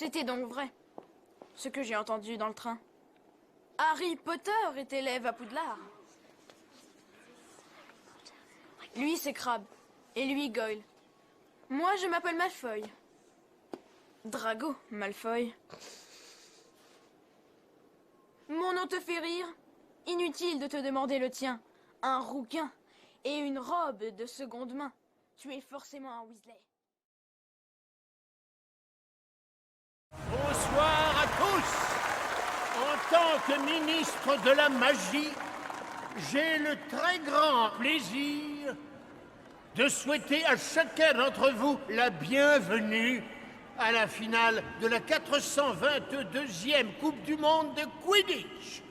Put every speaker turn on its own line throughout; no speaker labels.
C'était donc vrai, ce que j'ai entendu dans le train. Harry Potter est élève à Poudlard. Lui, c'est Crabbe. Et lui, Goyle. Moi, je m'appelle Malfoy. Drago Malfoy. Mon nom te fait rire? Inutile de te demander le tien. Un rouquin et une robe de seconde main. Tu es forcément un Weasley.
Bonsoir à tous. En tant que ministre de la magie, j'ai le très grand plaisir de souhaiter à chacun d'entre vous la bienvenue à la finale de la 422e Coupe du Monde de Quidditch.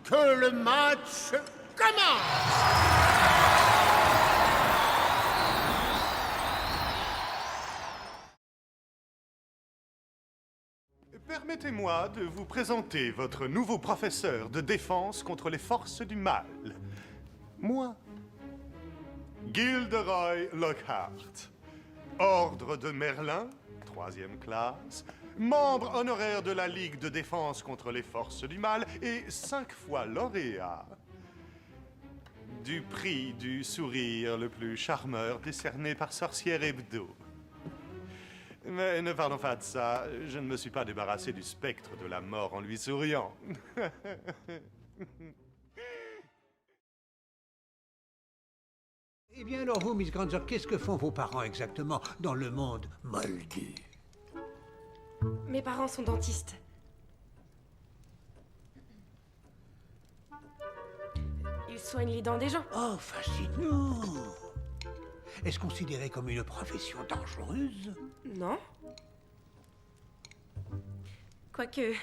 Que le match commence!
Permettez-moi de vous présenter votre nouveau professeur de défense contre les forces du mal. Moi, Gilderoy Lockhart, Ordre de Merlin, 3e classe, membre honoraire de la Ligue de défense contre les forces du mal et 5 fois lauréat du prix du sourire le plus charmeur décerné par Sorcière Hebdo. Mais ne parlons pas de ça, je ne me suis pas débarrassé du spectre de la mort en lui souriant.
Eh bien alors vous, Miss Granger, qu'est-ce que font vos parents exactement dans le monde moldu?
Mes parents sont dentistes. Ils soignent les dents des gens.
Oh, fascinant! Est-ce considéré comme une profession dangereuse?
Non. Quoique,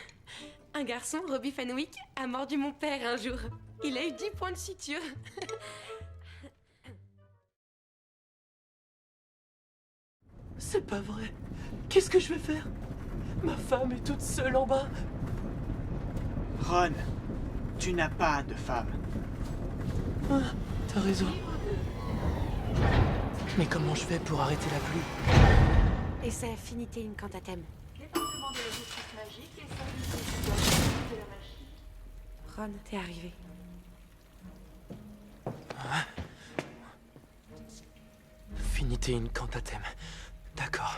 un garçon, Robbie Fenwick, a mordu mon père un jour. Il a eu 10 points de suture.
C'est pas vrai. Qu'est-ce que je vais faire? Ma femme est toute seule en bas.
Ron, tu n'as pas de femme.
Ah, t'as raison. Mais comment je fais pour arrêter la pluie?
Et c'est Affinité Incantatem.
Département de la justice magique et service de la magie.
Ron, t'es arrivé.
Affinité Incantatem. D'accord.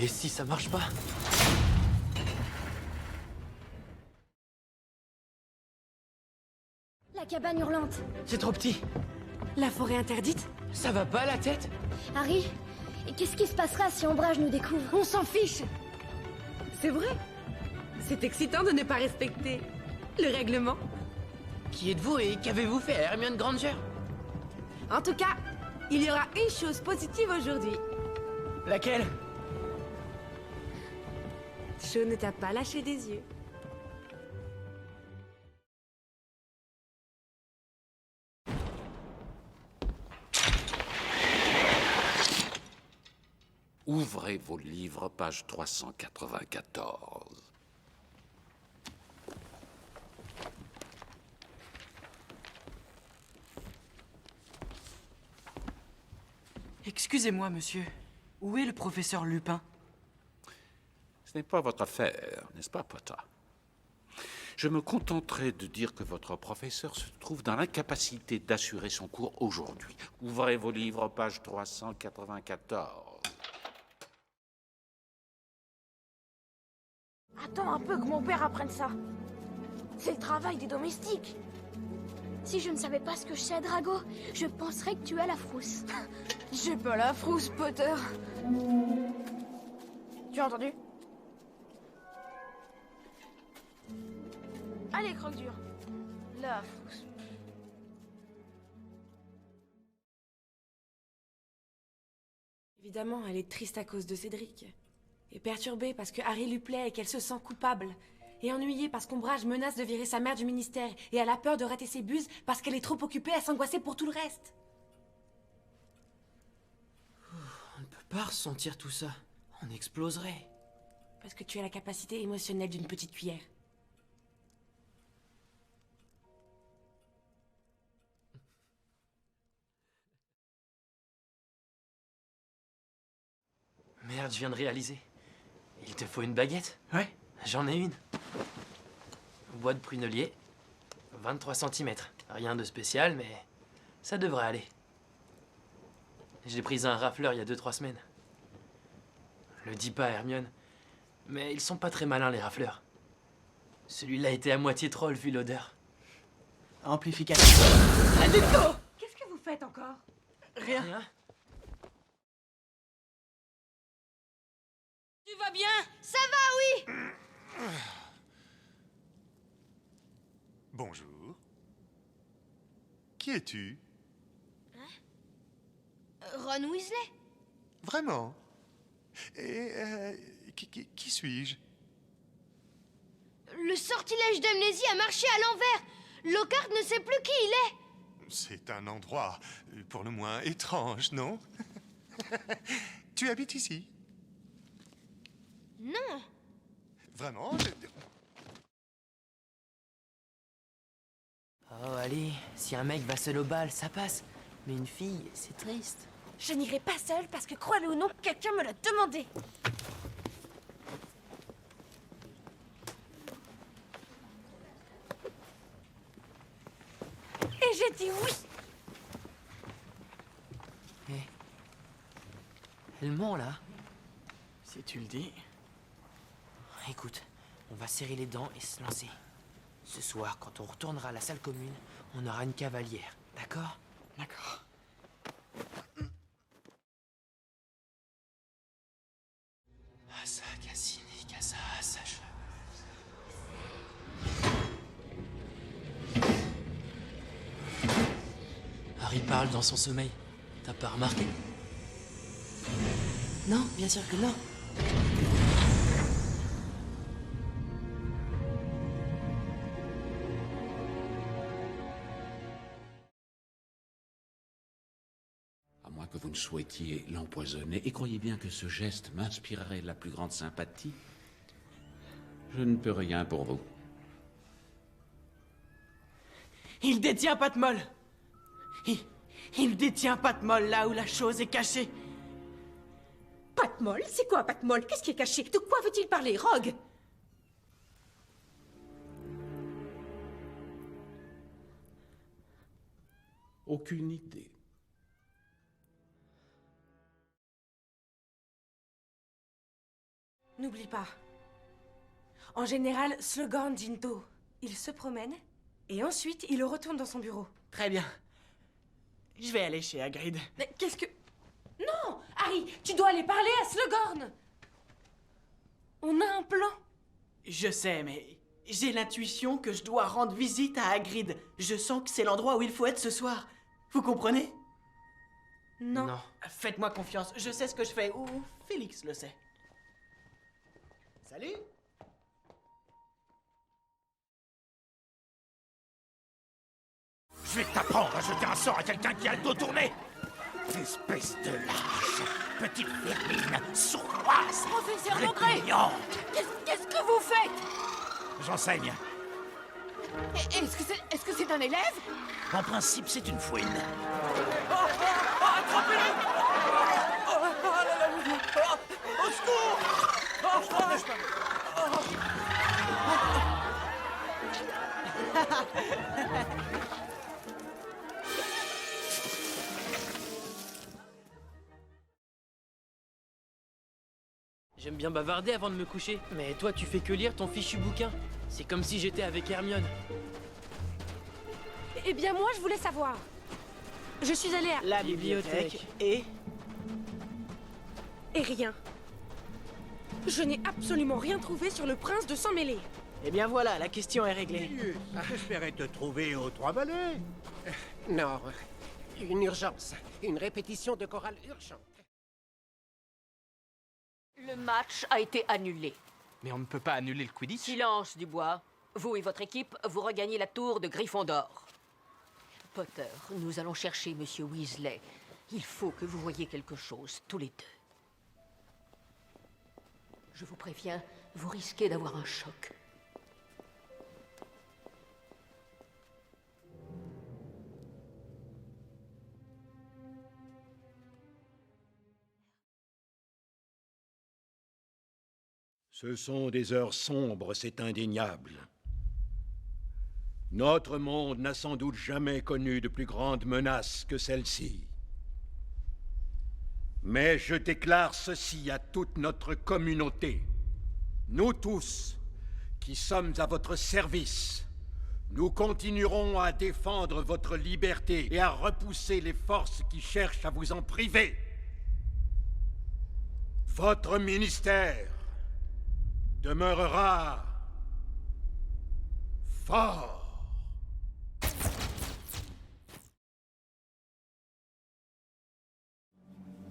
Et si ça marche pas?
La cabane hurlante.
C'est trop petit.
La forêt interdite?
Ça va pas la tête?
Harry, et qu'est-ce qui se passera si Ombrage nous découvre?
On s'en fiche! C'est vrai. C'est excitant de ne pas respecter le règlement.
Qui êtes-vous et qu'avez-vous fait à Hermione Granger?
En tout cas, il y aura une chose positive aujourd'hui.
Laquelle?
Cho ne t'a pas lâché des yeux.
Ouvrez vos livres, page 394.
Excusez-moi, monsieur. Où est le professeur Lupin?
Ce n'est pas votre affaire, n'est-ce pas, Potter? Je me contenterai de dire que votre professeur se trouve dans l'incapacité d'assurer son cours aujourd'hui. Ouvrez vos livres, page 394.
Attends un peu que mon père apprenne ça. C'est le travail des domestiques.
Si je ne savais pas ce que je sais, Drago, je penserais que tu as la frousse.
J'ai pas la frousse, Potter. Tu as entendu? Allez, croque-dur. La frousse.
Évidemment, elle est triste à cause de Cédric. Et perturbée parce que Harry lui plaît et qu'elle se sent coupable. Et ennuyée parce qu'Ombrage menace de virer sa mère du ministère. Et elle a peur de rater ses buses parce qu'elle est trop occupée à s'angoisser pour tout le reste.
On ne peut pas ressentir tout ça. On exploserait.
Parce que tu as la capacité émotionnelle d'une petite cuillère.
Merde, je viens de réaliser. Il te faut une baguette?
Ouais.
J'en ai une. Bois de prunelier, 23 cm. Rien de spécial, mais ça devrait aller. J'ai pris un rafleur il y a 2-3 semaines. Le dis pas à Hermione, mais ils sont pas très malins les rafleurs. Celui-là était à moitié troll vu l'odeur.
Amplificateur.
Qu'est-ce que vous faites encore?
Rien.
Tu vas bien?
Ça va, oui.
Bonjour. Qui es-tu?
Ron Weasley.
Vraiment? Et qui suis-je?
Le sortilège d'amnésie a marché à l'envers. Lockhart ne sait plus qui il est.
C'est un endroit pour le moins étrange, non? Tu habites ici?
Non.
Vraiment?
Oh, allez, si un mec va seul au bal, ça passe. Mais une fille, c'est triste.
Je n'irai pas seule parce que, crois-le ou non, quelqu'un me l'a demandé. Et j'ai dit oui.
Elle ment, là.
Si tu le dis.
Écoute, on va serrer les dents et se lancer. Ce soir, quand on retournera à la salle commune, on aura une cavalière, d'accord?
D'accord.
Asa, Cassini, Casa, Sacha. Harry parle dans son sommeil. T'as pas remarqué? Non, bien sûr que non.
À moins que vous ne souhaitiez l'empoisonner, et croyez bien que ce geste m'inspirerait la plus grande sympathie, je ne peux rien pour vous.
Il détient Patmol. Il détient Patmol là où la chose est cachée.
Patmol? C'est quoi Patmol? Qu'est-ce qui est caché? De quoi veut-il parler, Rogue?
Aucune idée.
N'oublie pas. En général, Slughorn Jinto, il se promène et ensuite il retourne dans son bureau.
Très bien. Je vais aller chez Hagrid.
Mais qu'est-ce que... Non, Harry, tu dois aller parler à Slughorn. On a un plan.
Je sais, mais j'ai l'intuition que je dois rendre visite à Hagrid. Je sens que c'est l'endroit où il faut être ce soir. Vous comprenez?
Non.
Faites-moi confiance, je sais ce que je fais, ou Félix le sait. Salut!
Je vais t'apprendre à jeter un sort à quelqu'un qui a le dos tourné. Espèce de lâche, petite vermine, sournoise,
Professeur Maugret!
répugnante.
Qu'est-ce que vous faites?
J'enseigne.
Est-ce que c'est un élève?
En principe, c'est une fouine.
J'aime bien bavarder avant de me coucher, mais toi tu fais que lire ton fichu bouquin. C'est comme si j'étais avec Hermione.
Eh bien, moi, je voulais savoir. Je suis allée à...
La bibliothèque et...
Et rien. Je n'ai absolument rien trouvé sur le prince de Sang-Mêlé.
Eh bien voilà, la question est réglée.
J'espérais te trouver aux Trois Vallées.
Non, une urgence. Une répétition de chorale urgente.
Le match a été annulé.
Mais on ne peut pas annuler le Quidditch.
Silence, Dubois. Vous et votre équipe, vous regagnez la tour de Gryffondor. Potter, nous allons chercher Monsieur Weasley. Il faut que vous voyiez quelque chose, tous les deux. Je vous préviens, vous risquez d'avoir un choc.
Ce sont des heures sombres, c'est indéniable. Notre monde n'a sans doute jamais connu de plus grande menace que celle-ci. Mais je déclare ceci à toute notre communauté. Nous tous, qui sommes à votre service, nous continuerons à défendre votre liberté et à repousser les forces qui cherchent à vous en priver. Votre ministère demeurera fort.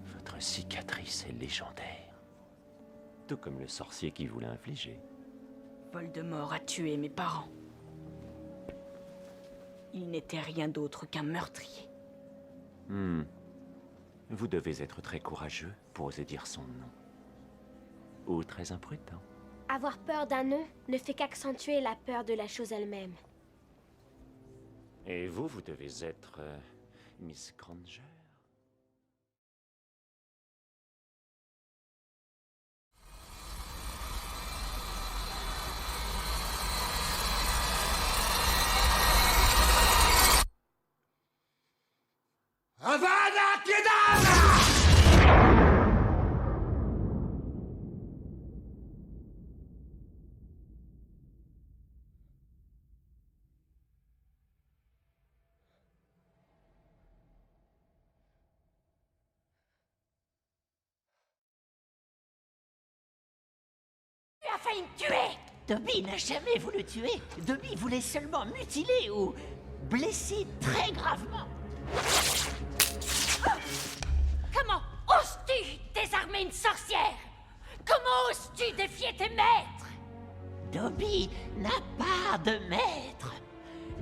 Votre cicatrice est légendaire. Tout comme le sorcier qui vous l'a infligé.
Voldemort a tué mes parents. Il n'était rien d'autre qu'un meurtrier.
Vous devez être très courageux pour oser dire son nom. Ou très imprudent.
Avoir peur d'un nom ne fait qu'accentuer la peur de la chose elle-même.
Et vous, vous devez être Miss Granger.
Avada Kedavra!
Tu as failli me tuer! Dobby n'a jamais voulu tuer. Dobby voulait seulement mutiler ou blesser très gravement. Comment oses-tu désarmer une sorcière? Comment oses-tu défier tes maîtres? Dobby n'a pas de maître.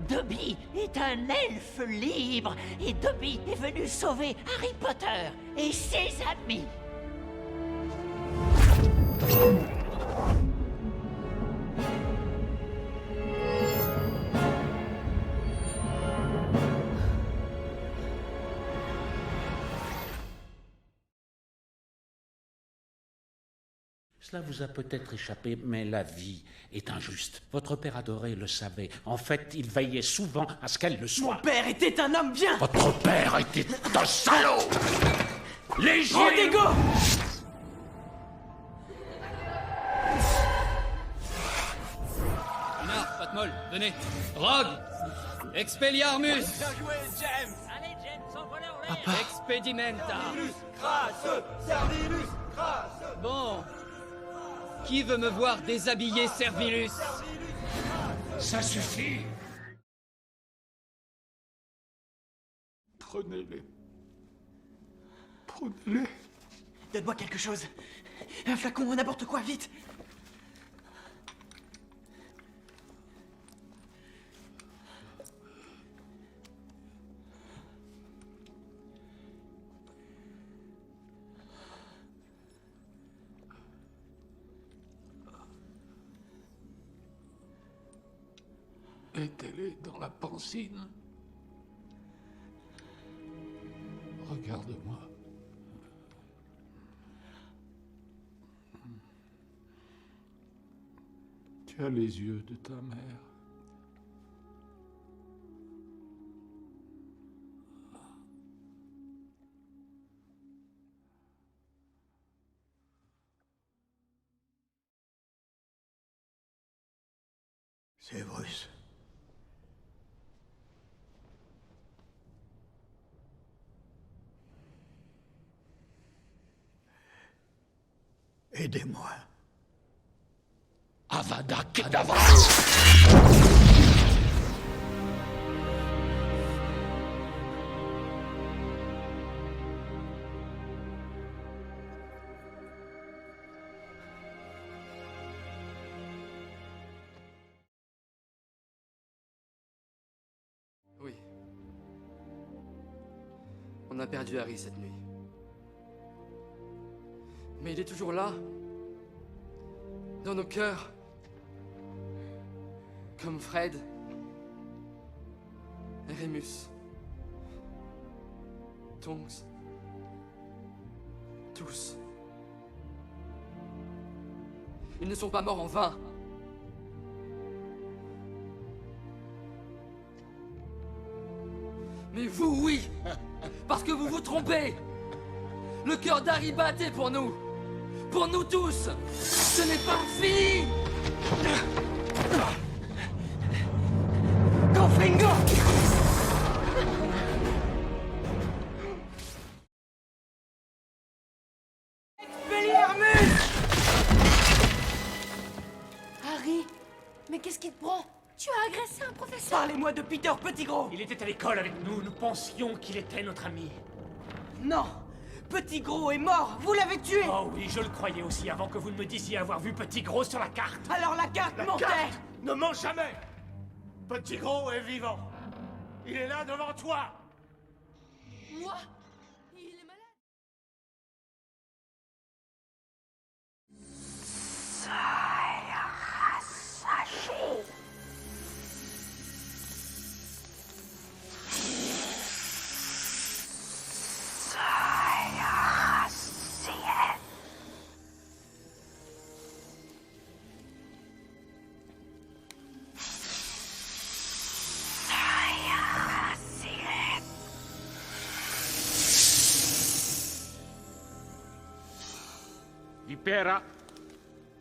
Dobby est un elfe libre et Dobby est venu sauver Harry Potter et ses amis.
Cela vous a peut-être échappé, mais la vie est injuste. Votre père adoré le savait. En fait, il veillait souvent à ce qu'elle le soit.
Mon père était un homme bien!
Votre père était un salaud! Léger!
Rodrigo!
Renard, pas de molle, venez. Rogue! Expelliarmus!
Bien joué, James! Allez, James, envoie-le en l'air!
Expedimenta!
Crasse! Servilus! Crasse!
Bon. Qui veut me voir déshabiller Servilus?
Ça suffit!
Prenez-les. Prenez-les. Donne-moi quelque chose. Un flacon, n'importe quoi, vite.
Mettez-les dans la pancine. Regarde-moi. Tu as les yeux de ta mère.
Severus. Aidez-moi.
Avada Kedavra!
Oui. On a perdu Harry cette nuit. Mais il est toujours là. Dans nos cœurs. Comme Fred. Et Remus. Tonks. Tous.
Ils ne sont pas morts en vain. Mais vous, oui! Parce que vous vous trompez! Le cœur d'Harry battait pour nous! Pour nous tous! Ce n'est pas fini! Goldfinger!
Harry, mais qu'est-ce qui te prend? Tu as agressé un professeur?
Parlez-moi de Peter Pettigrew.
Il était à l'école avec nous, nous pensions qu'il était notre ami.
Non, Pettigrew est mort, vous l'avez tué.
Oh oui, je le croyais aussi avant que vous ne me disiez avoir vu Pettigrew sur la carte.
Alors la carte mentait.
Carte ne ment jamais. Pettigrew est vivant. Il est là devant toi.
Moi? Il est malade?
Vipera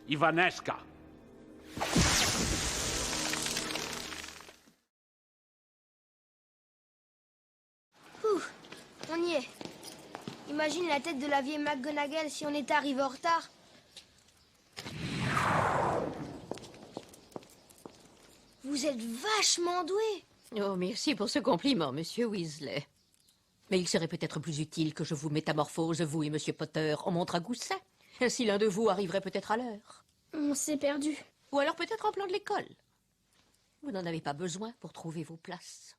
Ivaneska.
Ouf, on y est. Imagine la tête de la vieille McGonagall si on était arrivé en retard. Vous êtes vachement doué.
Oh, merci pour ce compliment, monsieur Weasley. Mais il serait peut-être plus utile que je vous métamorphose, vous et monsieur Potter, en montre à gousset. Ainsi, l'un de vous arriverait peut-être à l'heure.
On s'est perdu.
Ou alors peut-être en plan de l'école. Vous n'en avez pas besoin pour trouver vos places.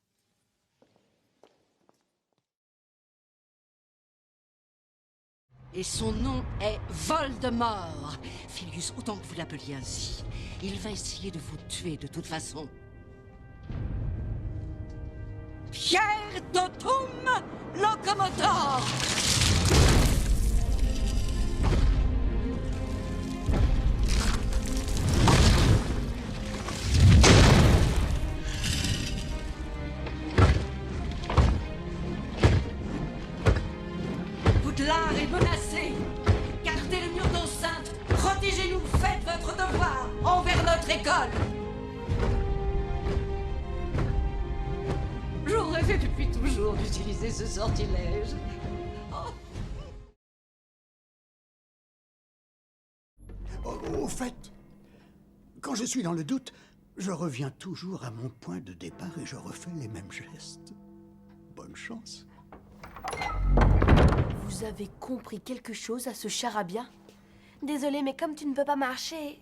Et son nom est Voldemort. Filius, autant que vous l'appeliez ainsi. Il va essayer de vous tuer de toute façon. Pierre Totum Locomotor! Poudlard est menacé. Gardez le mur d'enceinte. Protégez-nous. Faites votre devoir envers notre école. J'aurais fait depuis toujours d'utiliser ce sortilège.
Au fait, quand je suis dans le doute, je reviens toujours à mon point de départ et je refais les mêmes gestes. Bonne chance.
Vous avez compris quelque chose à ce charabia? Désolée, mais comme tu ne peux pas marcher...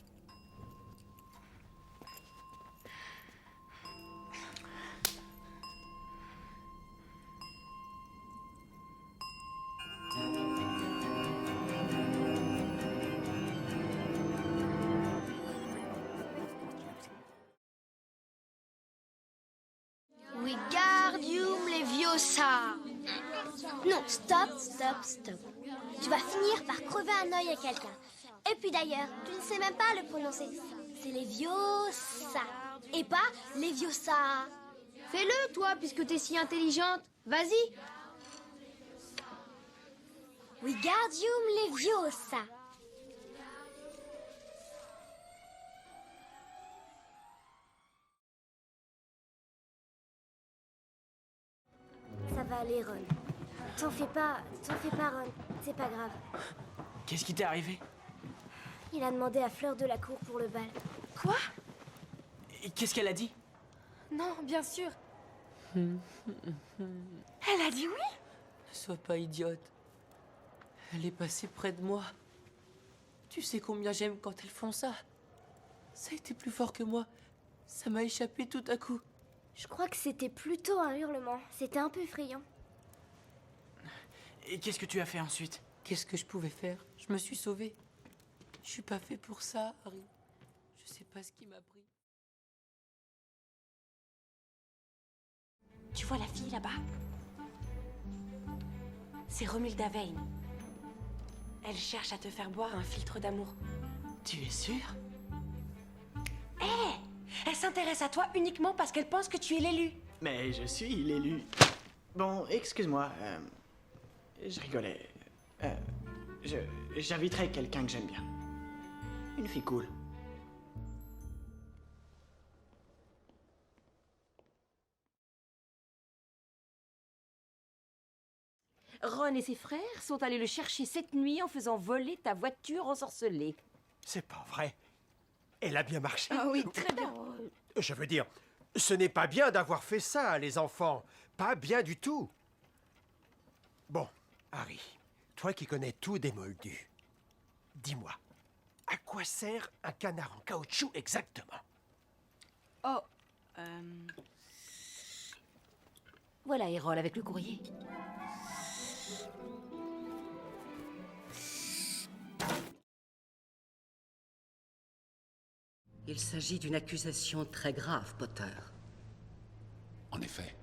Wingardium Leviosa. Non, stop. Tu vas finir par crever un œil à quelqu'un. Et puis d'ailleurs, tu ne sais même pas le prononcer. C'est Leviosa. Et pas Leviosa. Fais-le, toi, puisque t'es si intelligente. Vas-y. Wingardium Leviosa.
Ça va aller, Ron. T'en fais pas, Ron. C'est pas grave.
Qu'est-ce qui t'est arrivé?
Il a demandé à Fleur de la Cour pour le bal.
Quoi?
Et qu'est-ce qu'elle a dit?
Non, bien sûr. Elle a dit oui?
Ne sois pas idiote. Elle est passée près de moi. Tu sais combien j'aime quand elles font ça. Ça a été plus fort que moi. Ça m'a échappé tout à coup.
Je crois que c'était plutôt un hurlement. C'était un peu effrayant.
Et qu'est-ce que tu as fait ensuite?
Qu'est-ce que je pouvais faire? Je me suis sauvée. Je suis pas fait pour ça, Harry. Je sais pas ce qui m'a pris.
Tu vois la fille là-bas? C'est Romilda Vane. Elle cherche à te faire boire un filtre d'amour.
Tu es sûr?
Hé! Elle s'intéresse à toi uniquement parce qu'elle pense que tu es l'élu.
Mais je suis l'élu. Bon, excuse-moi. Je rigolais. J'inviterai quelqu'un que j'aime bien. Une fille cool.
Ron et ses frères sont allés le chercher cette nuit en faisant voler ta voiture ensorcelée.
C'est pas vrai. Elle a bien marché.
Ah oui, très bien.
Je veux dire, ce n'est pas bien d'avoir fait ça, les enfants. Pas bien du tout. Bon, Harry, toi qui connais tout des moldus, dis-moi, à quoi sert un canard en caoutchouc exactement?
Oh, Voilà Errol avec le courrier.
Il s'agit d'une accusation très grave, Potter.
En effet.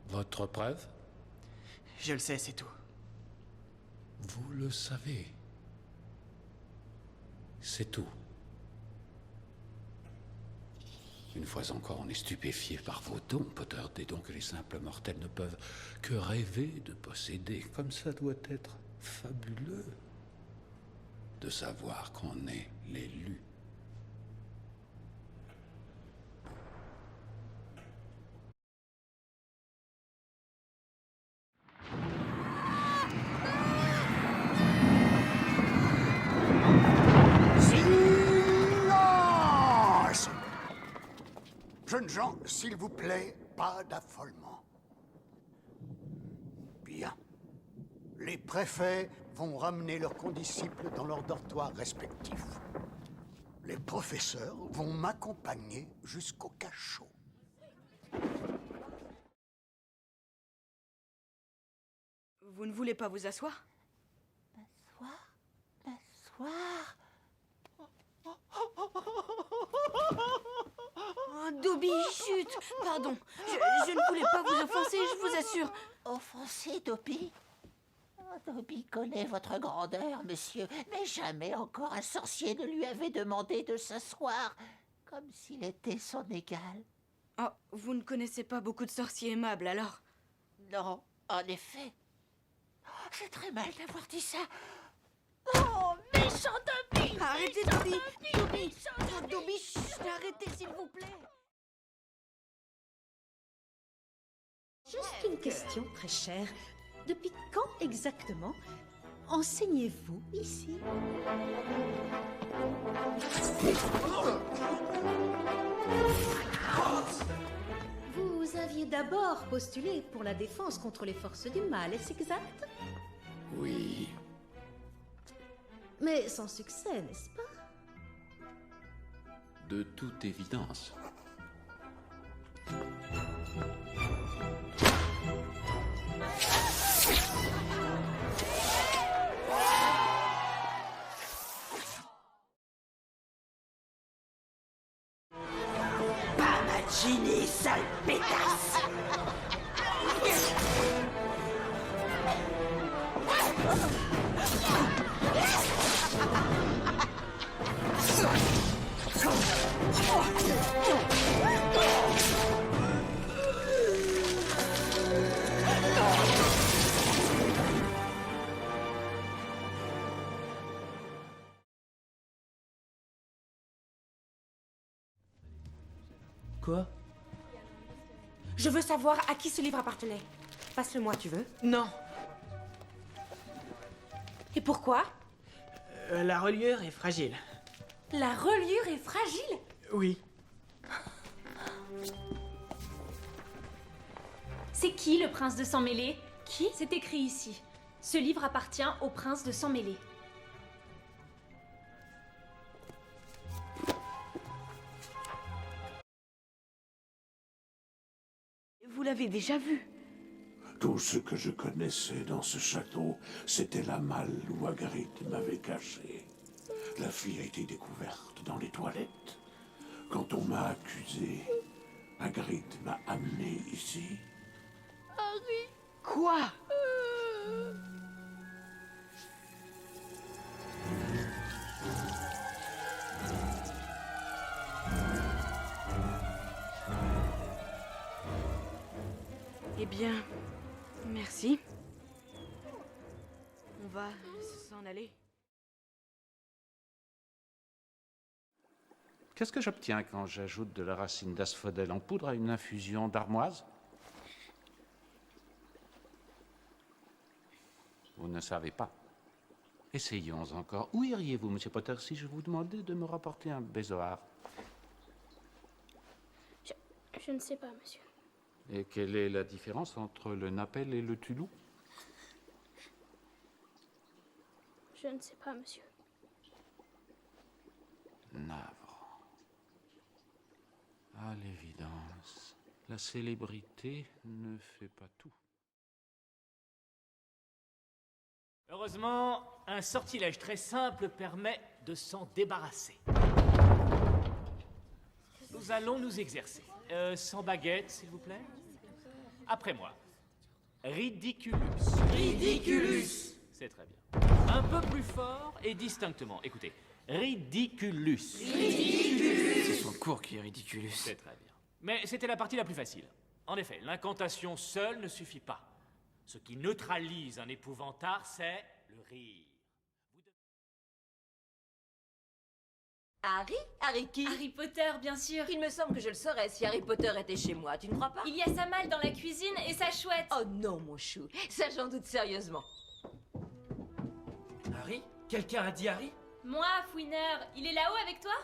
Votre preuve?
Je le sais, c'est tout.
Vous le savez. C'est tout. Une fois encore, on est stupéfié par vos dons, Potter, des dons que les simples mortels ne peuvent que rêver de posséder. Comme ça doit être fabuleux de savoir qu'on est l'élu.
Silence! Jeunes gens, s'il vous plaît, pas d'affolement. Bien. Les préfets vont ramener leurs condisciples dans leurs dortoirs respectifs. Les professeurs vont m'accompagner jusqu'au cachot.
Vous ne voulez pas vous asseoir?
M'asseoir?
Oh, Dobby, chut! Pardon, je ne voulais pas vous offenser, je vous assure.
Offensé, Dobby? Dobby connaît votre grandeur, monsieur, mais jamais encore un sorcier ne lui avait demandé de s'asseoir, comme s'il était son égal.
Oh, vous ne connaissez pas beaucoup de sorciers aimables, alors?
Non, en effet. Oh, j'ai très mal d'avoir dit ça. Oh, méchant Dobby!
Arrêtez, Dobby! Dobby, chut, arrêtez, s'il vous plaît!
Juste une question très chère. Depuis quand exactement enseignez-vous ici? Vous aviez d'abord postulé pour la défense contre les forces du mal, est-ce exact?
Oui.
Mais sans succès, n'est-ce pas?
De toute évidence.
Pas ma Ginny, sale pétasse!
Quoi?
Je veux savoir à qui ce livre appartenait. Passe-le-moi, tu veux?
Non.
Et pourquoi?
La reliure est fragile.
La reliure est fragile?
Oui.
C'est qui le prince de Sang-Mêlé? Qui? C'est écrit ici. Ce livre appartient au prince de Sang-Mêlé.
Vous l'avez déjà vu?
Tout ce que je connaissais dans ce château, c'était la malle où Hagrid m'avait caché. La fille a été découverte dans les toilettes. Quand on m'a accusé, Hagrid m'a amené ici.
Harry! Quoi?
Eh bien, merci. On va s'en aller.
Qu'est-ce que j'obtiens quand j'ajoute de la racine d'asphodèle en poudre à une infusion d'armoise? Vous ne savez pas. Essayons encore. Où iriez-vous, Monsieur Potter, si je vous demandais de me rapporter un bézoard?
Je ne sais pas, monsieur.
Et quelle est la différence entre le Napel et le Tulou?
Je ne sais pas, monsieur.
Navre. À l'évidence, la célébrité ne fait pas tout.
Heureusement, un sortilège très simple permet de s'en débarrasser. Nous allons nous exercer. Sans baguette, s'il vous plaît. Après moi. Ridiculus.
Ridiculus.
C'est très bien. Un peu plus fort et distinctement. Écoutez. Ridiculus.
Ridiculus. C'est son cours qui est ridiculus.
C'est très bien. Mais c'était la partie la plus facile. En effet, l'incantation seule ne suffit pas. Ce qui neutralise un épouvantard, c'est le rire.
Harry qui?
Harry Potter, bien sûr.
Il me semble que je le saurais si Harry Potter était chez moi, tu ne crois pas?
Il y a sa malle dans la cuisine et sa chouette.
Oh non, mon chou, ça j'en doute sérieusement.
Harry? Quelqu'un a dit Harry?
Moi, Fouineur, il est là-haut avec toi?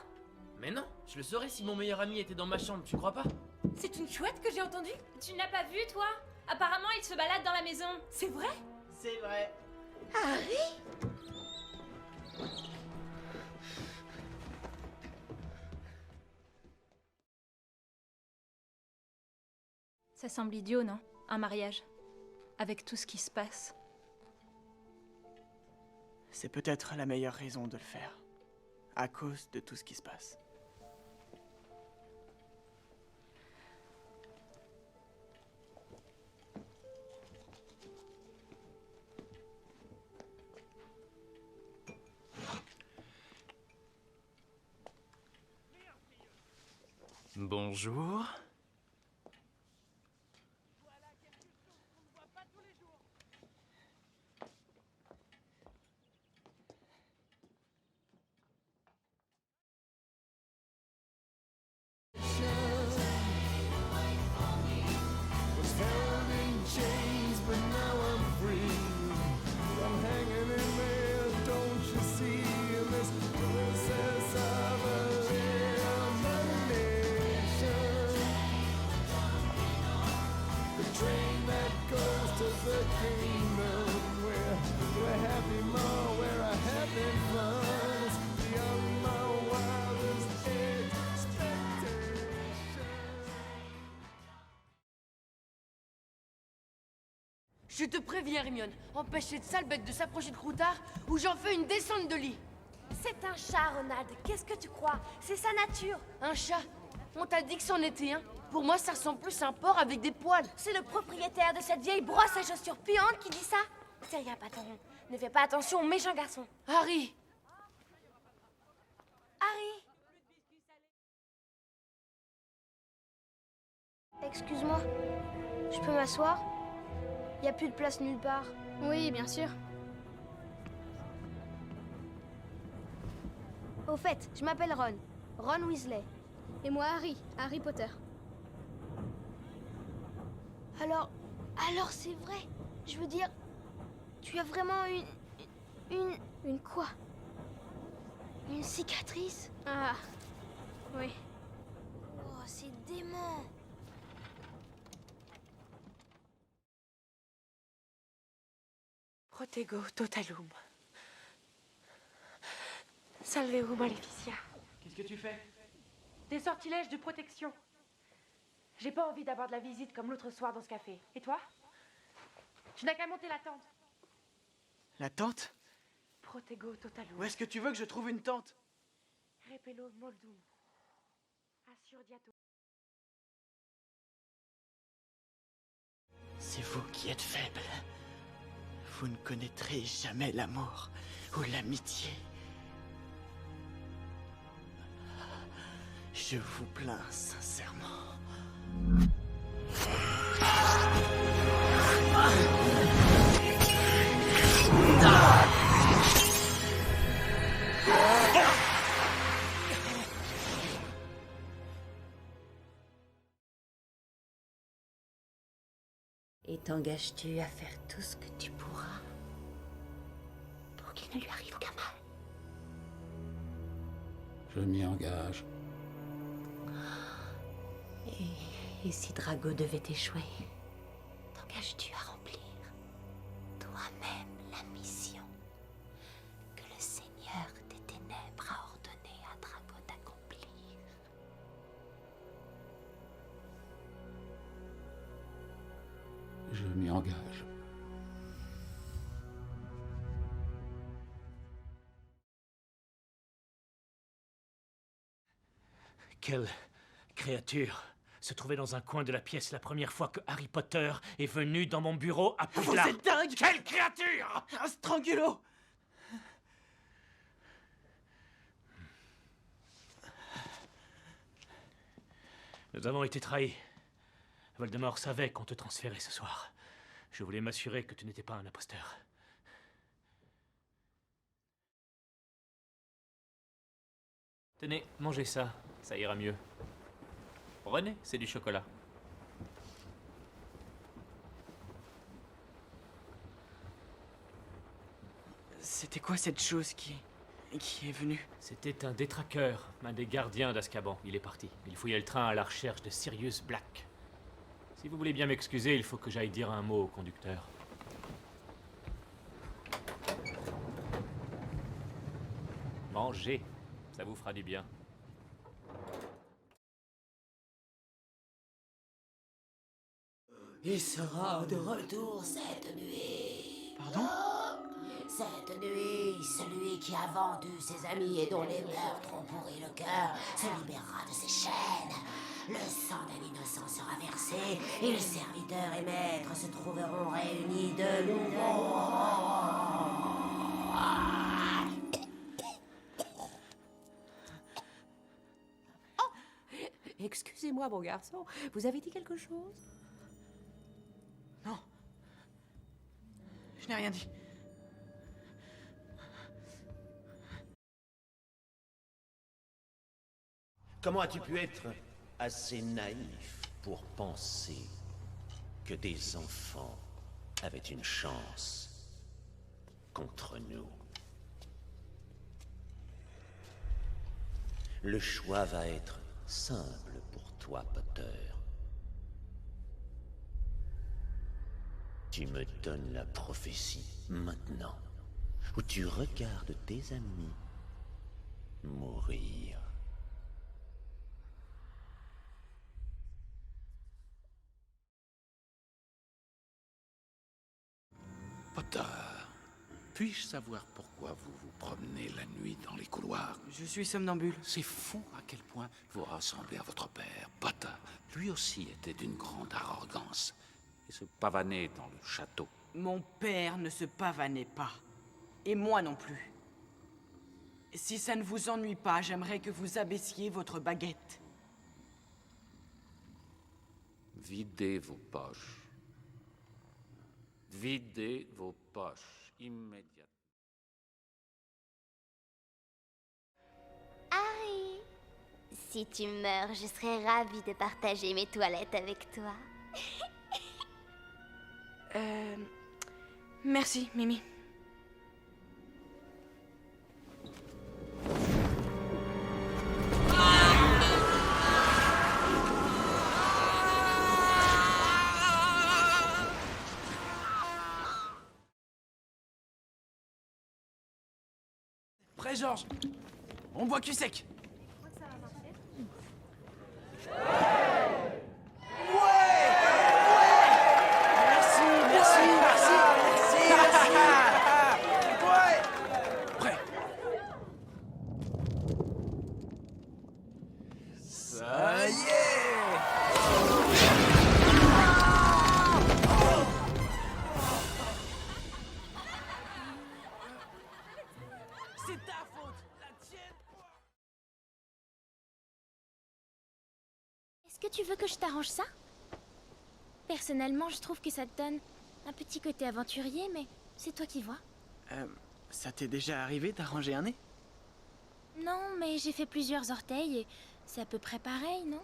Mais non, je le saurais si mon meilleur ami était dans ma chambre, tu crois pas?
C'est une chouette que j'ai entendue? Tu ne l'as pas vu, toi? Apparemment, il se balade dans la maison. C'est vrai?
C'est vrai.
Harry?
Ça semble idiot, non? Un mariage. Avec tout ce qui se passe.
C'est peut-être la meilleure raison de le faire. À cause de tout ce qui se passe.
Bonjour.
Je te préviens, Hermione, empêche cette sale bête de s'approcher de Croutard ou j'en fais une descente de lit.
C'est un chat, Ronald. Qu'est-ce que tu crois? C'est sa nature.
Un chat? On t'a dit que c'en était un. Pour moi, ça ressemble plus à un porc avec des poils.
C'est le propriétaire de cette vieille brosse à chaussures puantes qui dit ça. C'est rien, patron. Ne fais pas attention au méchant garçon.
Harry!
Harry! Excuse-moi. Je peux m'asseoir? Y a plus de place nulle part. Oui, bien sûr. Au fait, je m'appelle Ron. Ron Weasley. Et moi, Harry Potter. Alors c'est vrai. Je veux dire, tu as vraiment une quoi? Une cicatrice? Ah, oui. Oh, c'est dément.
Protego totalum. Salveum maleficia.
Qu'est-ce que tu fais?
Des sortilèges de protection. J'ai pas envie d'avoir de la visite comme l'autre soir dans ce café. Et toi? Tu n'as qu'à monter la tente.
La tente?
Protego totalum.
Où est-ce que tu veux que je trouve une tente?
Repello moldum. Assurdiato.
C'est vous qui êtes faible. Vous ne connaîtrez jamais l'amour ou l'amitié. Je vous plains sincèrement.
t'engages-tu à faire tout ce que tu pourras pour qu'il ne lui arrive aucun mal?
Je m'y engage.
Et si Drago devait échouer, t'engages-tu à remplir toi-même la mission que le Seigneur des Ténèbres a ordonné à Drago d'accomplir?
Je m'y engage.
Quelle créature se trouvait dans un coin de la pièce la première fois que Harry Potter est venu dans mon bureau à Poudlard?
Vous êtes dingue!
Quelle créature!
Un strangulo!
Nous avons été trahis. Voldemort savait qu'on te transférait ce soir. Je voulais m'assurer que tu n'étais pas un imposteur. Tenez, mangez ça. Ça ira mieux. Prenez, c'est du chocolat.
C'était quoi cette chose qui est venue?
C'était un détraqueur, un des gardiens d'Azkaban. Il est parti. Il fouillait le train à la recherche de Sirius Black. Si vous voulez bien m'excuser, il faut que j'aille dire un mot au conducteur. Mangez, ça vous fera du bien.
Il sera de retour cette nuit.
Pardon?
Cette nuit, celui qui a vendu ses amis et dont les meurtres ont pourri le cœur se libérera de ses chaînes. Le sang d'un innocent sera versé et les serviteurs et maîtres se trouveront réunis de nouveau.
Excusez-moi, mon garçon, vous avez dit quelque chose?
Non. Je n'ai rien dit.
Comment as-tu pu être assez naïf pour penser que des enfants avaient une chance contre nous? Le choix va être simple pour toi, Potter. Tu me donnes la prophétie maintenant, ou tu regardes tes amis mourir.
Potter, puis-je savoir pourquoi vous vous promenez la nuit dans les couloirs?
Je suis somnambule.
C'est fou à quel point vous ressemblez à votre père. Potter, lui aussi était d'une grande arrogance et se pavanait dans le château.
Mon père ne se pavanait pas. Et moi non plus. Si ça ne vous ennuie pas, j'aimerais que vous abaissiez votre baguette.
Videz vos poches. Videz vos poches immédiatement.
Harry, si tu meurs, je serais ravie de partager mes toilettes avec toi.
Merci, Mimi.
Prêt, Georges? On boit cul sec.
Ça y est!
C'est ta faute, la tienne.
Est-ce que tu veux que je t'arrange ça? Personnellement, je trouve que ça te donne un petit côté aventurier, mais c'est toi qui vois.
Ça t'est déjà arrivé d'arranger un nez?
Non, mais j'ai fait plusieurs orteils et c'est à peu près pareil, non?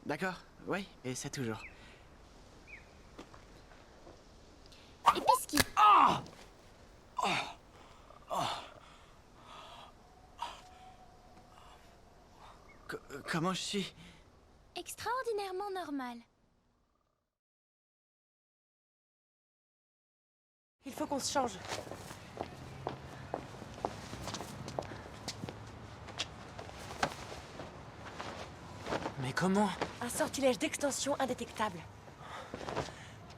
D'accord, oui, et c'est toujours. Comment je suis?
Extraordinairement normal.
Il faut qu'on se change.
Mais comment?
Un sortilège d'extension indétectable.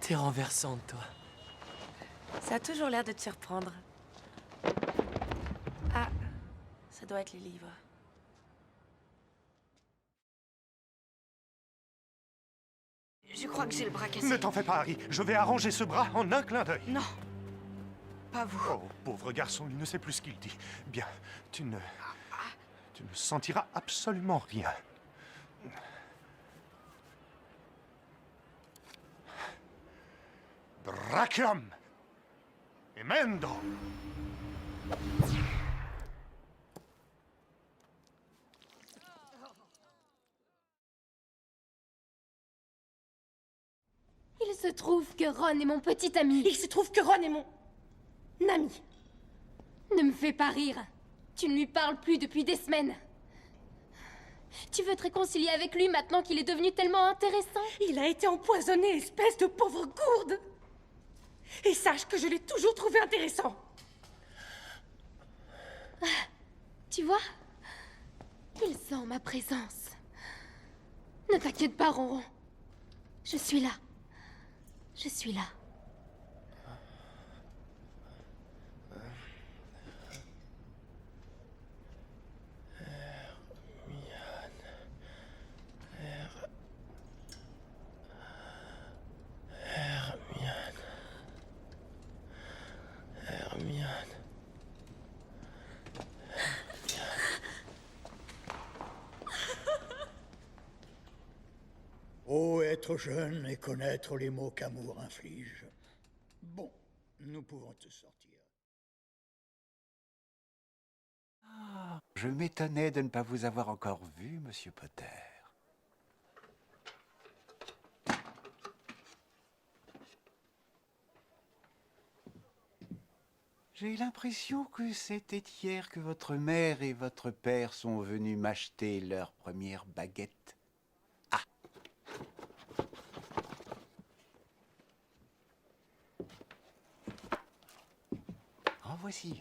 T'es renversante, toi.
Ça a toujours l'air de te surprendre. Ah, ça doit être les livres. Je crois que j'ai le bras cassé.
Ne t'en fais pas, Harry. Je vais arranger ce bras en un clin d'œil.
Non. Pas vous.
Oh, pauvre garçon, il ne sait plus ce qu'il dit. Bien, tu ne sentiras absolument rien. Brachium Emendo.
Il se trouve que Ron est mon petit ami.
Il se trouve que Ron est mon ami.
Ne me fais pas rire. Tu ne lui parles plus depuis des semaines. Tu veux te réconcilier avec lui maintenant qu'il est devenu tellement intéressant?
Il a été empoisonné, espèce de pauvre gourde. Et sache que je l'ai toujours trouvé intéressant.
Tu vois? Il sent ma présence. Ne t'inquiète pas, Ronron. Je suis là. Je suis là.
Oh, être jeune et connaître les maux qu'amour inflige. Bon, nous pouvons te sortir.
Je m'étonnais de ne pas vous avoir encore vu, Monsieur Potter. J'ai l'impression que c'était hier que votre mère et votre père sont venus m'acheter leur première baguette. Ah! En voici une.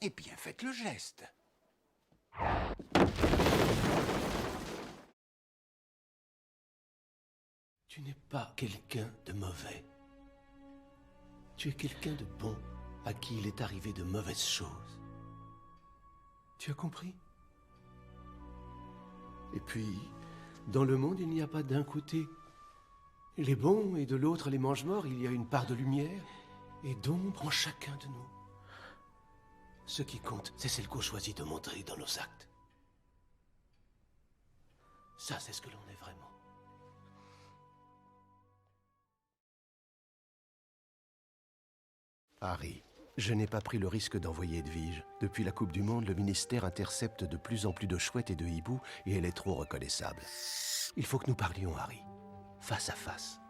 Eh bien, faites le geste.
Tu n'es pas quelqu'un de mauvais. Tu es quelqu'un de bon à qui il est arrivé de mauvaises choses. Tu as compris? Et puis, dans le monde, il n'y a pas d'un côté les bons et de l'autre les mange-morts. Il y a une part de lumière et d'ombre en chacun de nous. Ce qui compte, c'est celle qu'on choisit de montrer dans nos actes. Ça, c'est ce que l'on est vraiment. Harry, je n'ai pas pris le risque d'envoyer Edwige. Depuis la Coupe du Monde, le ministère intercepte de plus en plus de chouettes et de hiboux, et elle est trop reconnaissable. Il faut que nous parlions, Harry, face à face.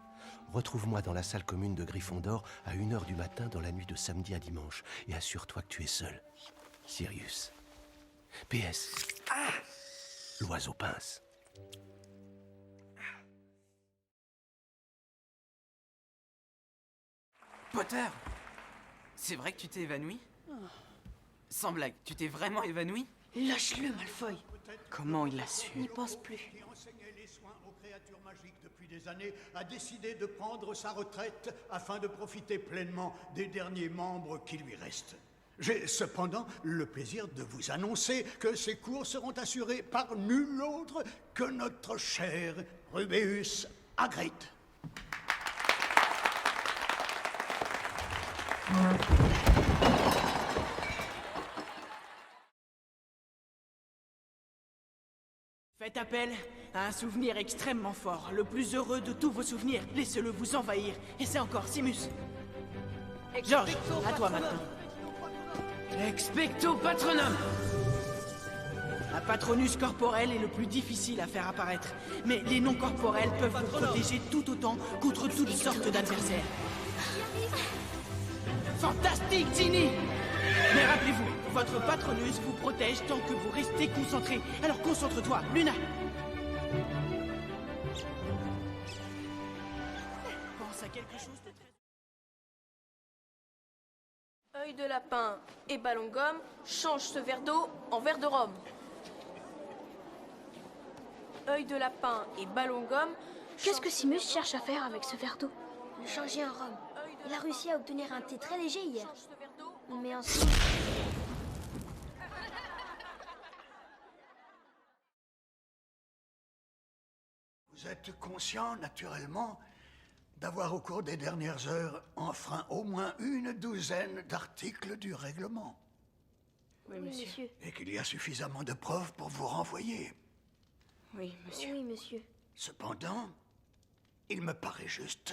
Retrouve-moi dans la salle commune de Gryffondor à 1h du matin dans la nuit de samedi à dimanche, et assure-toi que tu es seul. Sirius. PS. L'oiseau pince.
Potter! C'est vrai que tu t'es évanoui? Sans blague, tu t'es vraiment évanoui?
Lâche-le, Malfoy.
Comment il l'a su?
N'y pense plus.
Qui enseignait les soins aux créatures magiques depuis des années, a décidé de prendre sa retraite afin de profiter pleinement des derniers membres qui lui restent. J'ai cependant le plaisir de vous annoncer que ces cours seront assurés par nul autre que notre cher Rubeus Hagrid.
Faites appel à un souvenir extrêmement fort, le plus heureux de tous vos souvenirs. Laissez-le vous envahir. Et c'est encore Simus. George, à toi maintenant.
Expecto Patronum!
À Patronus corporel est le plus difficile à faire apparaître, mais les non corporels peuvent vous protéger tout autant contre toutes sortes d'adversaires. Fantastique, Ginny! Mais rappelez-vous, votre Patronus vous protège tant que vous restez concentré. Alors concentre-toi, Luna! Pense à quelque chose de très...
Œil de lapin et ballon gomme, change ce verre d'eau en verre de rhum. Œil de lapin et ballon gomme...
Qu'est-ce que Simus cherche à faire avec ce verre d'eau? Le changer en rhum. Il a réussi à obtenir un thé très léger hier. Mais ensuite...
Vous êtes conscient, naturellement, d'avoir au cours des dernières heures enfreint au moins une douzaine d'articles du règlement.
Oui, monsieur.
Et qu'il y a suffisamment de preuves pour vous renvoyer.
Oui, monsieur.
Oui, monsieur.
Cependant, il me paraît juste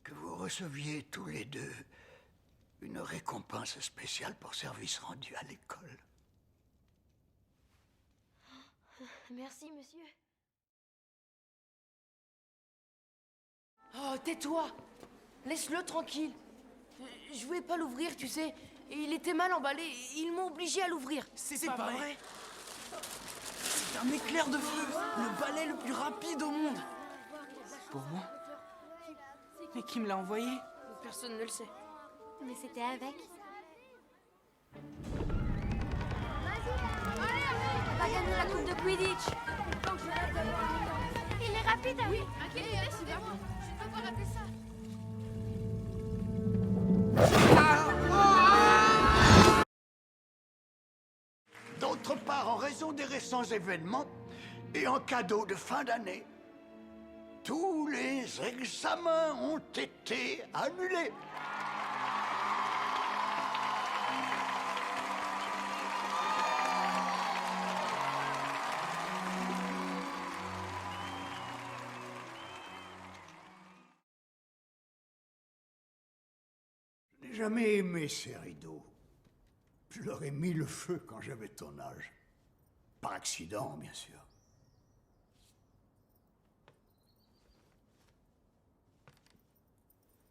que vous receviez tous les deux une récompense spéciale pour service rendu à l'école.
Merci, monsieur.
Oh, tais-toi! Laisse-le tranquille. Je voulais pas l'ouvrir, tu sais. Et il était mal emballé. Ils m'ont obligé à l'ouvrir.
C'est pas vrai. C'est un éclair de feu, le balai le plus rapide au monde. Pour moi? Mais qui me l'a envoyé?
Personne ne le sait.
Mais c'était avec.
On va gagner la coupe de Quidditch.
Il est rapide,
Oui,
inquiétez-vous,
c'est bon.
Je ne peux pas rater ça.
D'autre part, en raison des récents événements et en cadeau de fin d'année, tous les examens ont été annulés. Je n'ai jamais aimé ces rideaux. Je leur ai mis le feu quand j'avais ton âge. Par accident, bien sûr.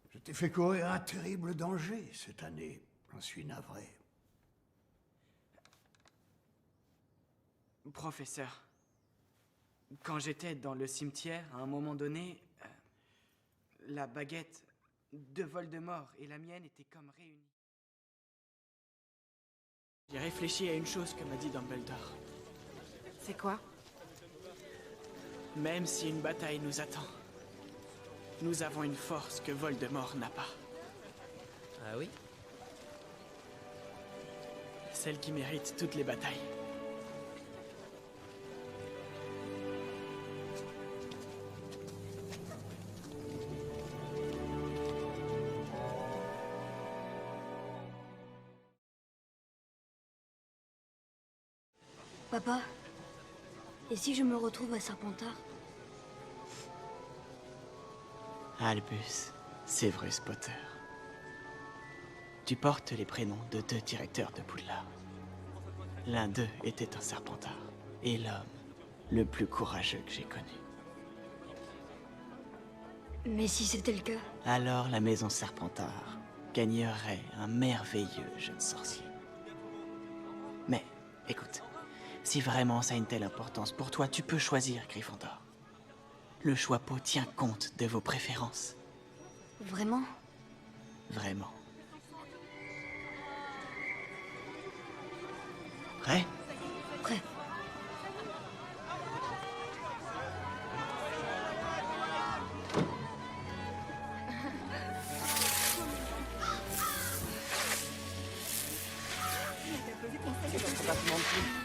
Je t'ai fait courir un terrible danger cette année. J'en suis navré.
Professeur, quand j'étais dans le cimetière, à un moment donné, la baguette de Voldemort et la mienne étaient comme réunies. J'ai réfléchi à une chose que m'a dit Dumbledore.
C'est quoi?
Même si une bataille nous attend, nous avons une force que Voldemort n'a pas.
Ah oui?
Celle qui mérite toutes les batailles.
Papa, et si je me retrouve à Serpentard?
Albus Severus Potter. Tu portes les prénoms de 2 directeurs de Poudlard. L'un d'eux était un Serpentard, et l'homme le plus courageux que j'ai connu.
Mais si c'était le cas?
Alors la maison Serpentard gagnerait un merveilleux jeune sorcier. Mais, écoute, si vraiment ça a une telle importance pour toi, tu peux choisir Gryffondor. Le Choixpeau tient compte de vos préférences.
Vraiment?
Vraiment. Prêt?
Prêt.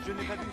Je n'ai pas vu.